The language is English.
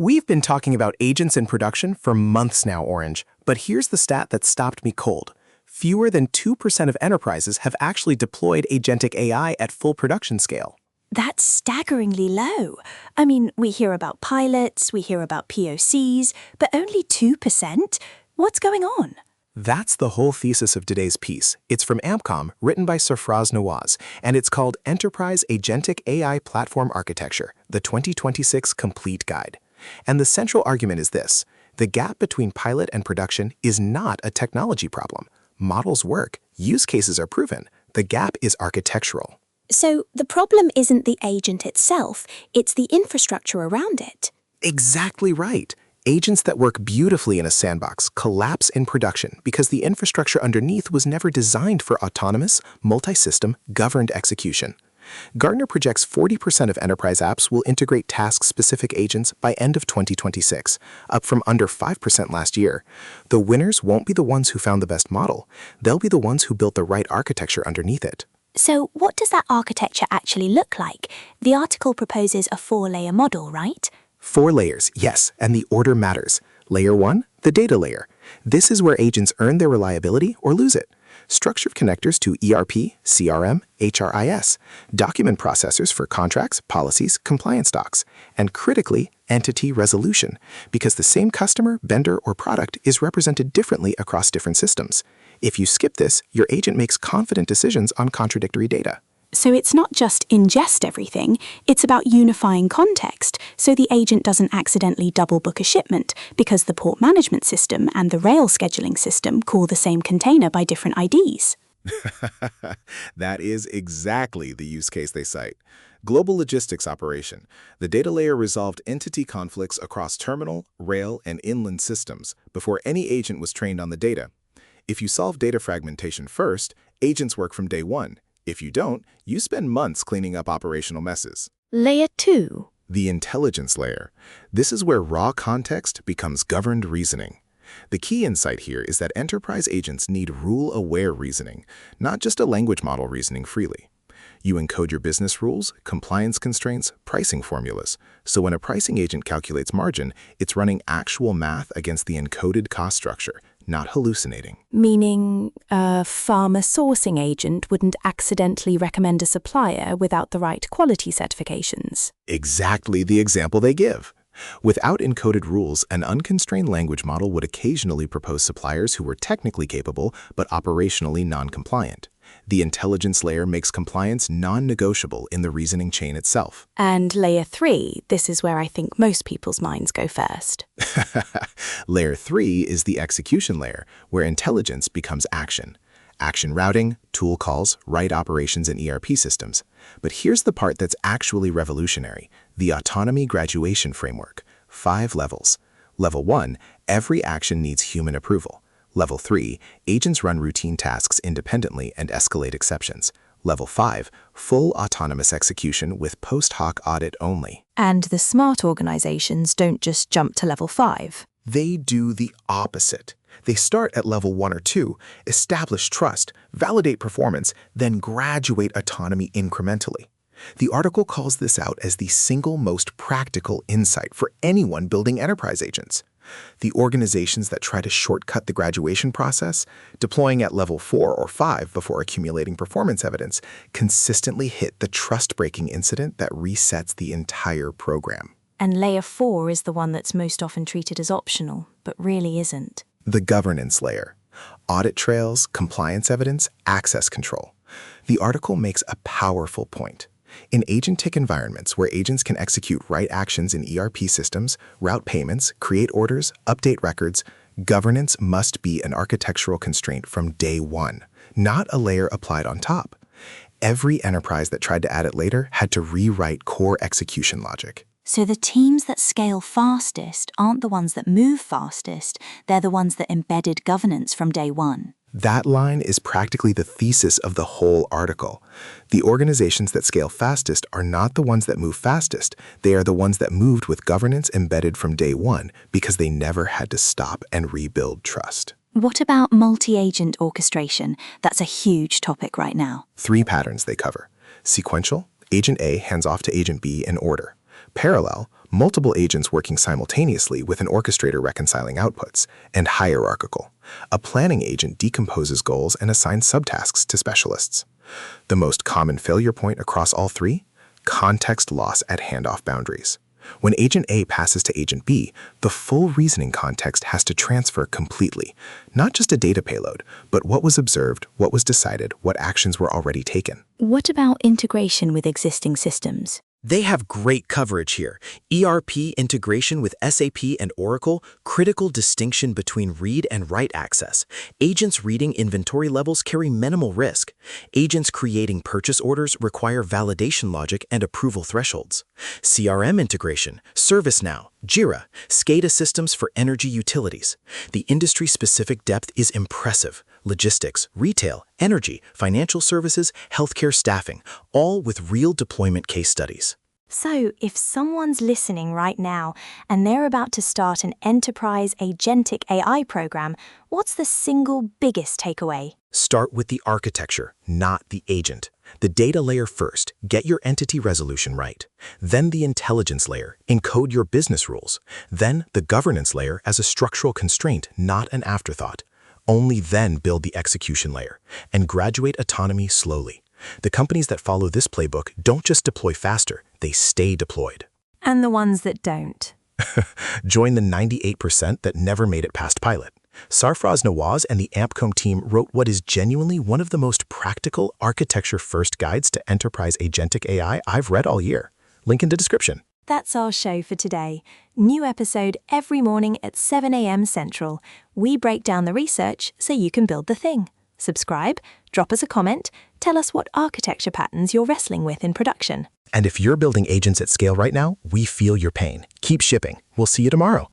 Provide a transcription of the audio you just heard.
We've been talking about agents in production for months now, Orange, but here's the stat that stopped me cold. Fewer than 2% of enterprises have actually deployed agentic AI at full production scale. That's staggeringly low. I mean, we hear about pilots, we hear about POCs, but only 2%? What's going on? That's the whole thesis of today's piece. It's from AmpCom, written by Sarfraz Nawaz, and it's called Enterprise Agentic AI Platform Architecture, the 2026 Complete Guide. And the central argument is this: the gap between pilot and production is not a technology problem. Models work, use cases are proven. The gap is architectural. So the problem isn't the agent itself, it's the infrastructure around it. Exactly right. Agents that work beautifully in a sandbox collapse in production because the infrastructure underneath was never designed for autonomous, multi-system, governed execution. Gartner projects 40% of enterprise apps will integrate task-specific agents by end of 2026, up from under 5% last year. The winners won't be the ones who found the best model. They'll be the ones who built the right architecture underneath it. So what does that architecture actually look like? The article proposes a 4-layer model, right? 4 layers, yes, and the order matters. Layer 1, the data layer. This is where agents earn their reliability or lose it. Structured connectors to ERP, CRM, HRIS, document processors for contracts, policies, compliance docs, and critically, entity resolution, because the same customer, vendor, or product is represented differently across different systems. If you skip this, your agent makes confident decisions on contradictory data. So it's not just ingest everything, it's about unifying context, so the agent doesn't accidentally double book a shipment, because the port management system and the rail scheduling system call the same container by different IDs. That is exactly the use case they cite. Global logistics operation. The data layer resolved entity conflicts across terminal, rail, and inland systems before any agent was trained on the data. If you solve data fragmentation first, agents work from day one. If you don't, you spend months cleaning up operational messes. Layer 2. The intelligence layer. This is where raw context becomes governed reasoning. The key insight here is that enterprise agents need rule-aware reasoning, not just a language model reasoning freely. You encode your business rules, compliance constraints, pricing formulas. So when a pricing agent calculates margin, it's running actual math against the encoded cost structure, not hallucinating. Meaning a pharma sourcing agent wouldn't accidentally recommend a supplier without the right quality certifications. Exactly the example they give. Without encoded rules, an unconstrained language model would occasionally propose suppliers who were technically capable but operationally non-compliant. The intelligence layer makes compliance non-negotiable in the reasoning chain itself. And layer 3, this is where I think most people's minds go first. Layer 3 is the execution layer, where intelligence becomes action. Action routing, tool calls, right operations in ERP systems. But here's the part that's actually revolutionary: the autonomy graduation framework. 5 levels. Level 1, every action needs human approval. Level 3, agents run routine tasks independently and escalate exceptions. Level 5, full autonomous execution with post hoc audit only. And the smart organizations don't just jump to level 5. They do the opposite. They start at level 1 or 2, establish trust, validate performance, then graduate autonomy incrementally. The article calls this out as the single most practical insight for anyone building enterprise agents. The organizations that try to shortcut the graduation process, deploying at level 4 or 5 before accumulating performance evidence, consistently hit the trust-breaking incident that resets the entire program. And layer 4 is the one that's most often treated as optional, but really isn't. The governance layer. Audit trails, compliance evidence, access control. The article makes a powerful point. In agentic environments where agents can execute right actions in ERP systems, route payments, create orders, update records, governance must be an architectural constraint from day one, not a layer applied on top. Every enterprise that tried to add it later had to rewrite core execution logic. So the teams that scale fastest aren't the ones that move fastest, they're the ones that embedded governance from day one. That line is practically the thesis of the whole article. The organizations that scale fastest are not the ones that move fastest. They are the ones that moved with governance embedded from day one because they never had to stop and rebuild trust. What about multi-agent orchestration? That's a huge topic right now. 3 patterns they cover. Sequential, agent A hands off to agent B in order. Parallel, multiple agents working simultaneously with an orchestrator reconciling outputs, and hierarchical. A planning agent decomposes goals and assigns subtasks to specialists. The most common failure point across all three? Context loss at handoff boundaries. When Agent A passes to Agent B, the full reasoning context has to transfer completely. Not just a data payload, but what was observed, what was decided, what actions were already taken. What about integration with existing systems? They have great coverage here. ERP integration with SAP and Oracle, critical distinction between read and write access. Agents reading inventory levels carry minimal risk. Agents creating purchase orders require validation logic and approval thresholds. CRM integration, ServiceNow, Jira, SCADA systems for energy utilities. The industry-specific depth is impressive. Logistics, retail, energy, financial services, healthcare staffing, all with real deployment case studies. So, if someone's listening right now and they're about to start an enterprise agentic AI program, what's the single biggest takeaway? Start with the architecture, not the agent. The data layer first, get your entity resolution right. Then the intelligence layer, encode your business rules. Then the governance layer as a structural constraint, not an afterthought. Only then build the execution layer and graduate autonomy slowly. The companies that follow this playbook don't just deploy faster, they stay deployed. And the ones that don't? Join the 98% that never made it past pilot. Sarfraz Nawaz and the Ampcom team wrote what is genuinely one of the most practical architecture-first guides to enterprise agentic AI I've read all year. Link in the description. That's our show for today. New episode every morning at 7 a.m. Central. We break down the research so you can build the thing. Subscribe, drop us a comment, tell us what architecture patterns you're wrestling with in production. And if you're building agents at scale right now, we feel your pain. Keep shipping. We'll see you tomorrow.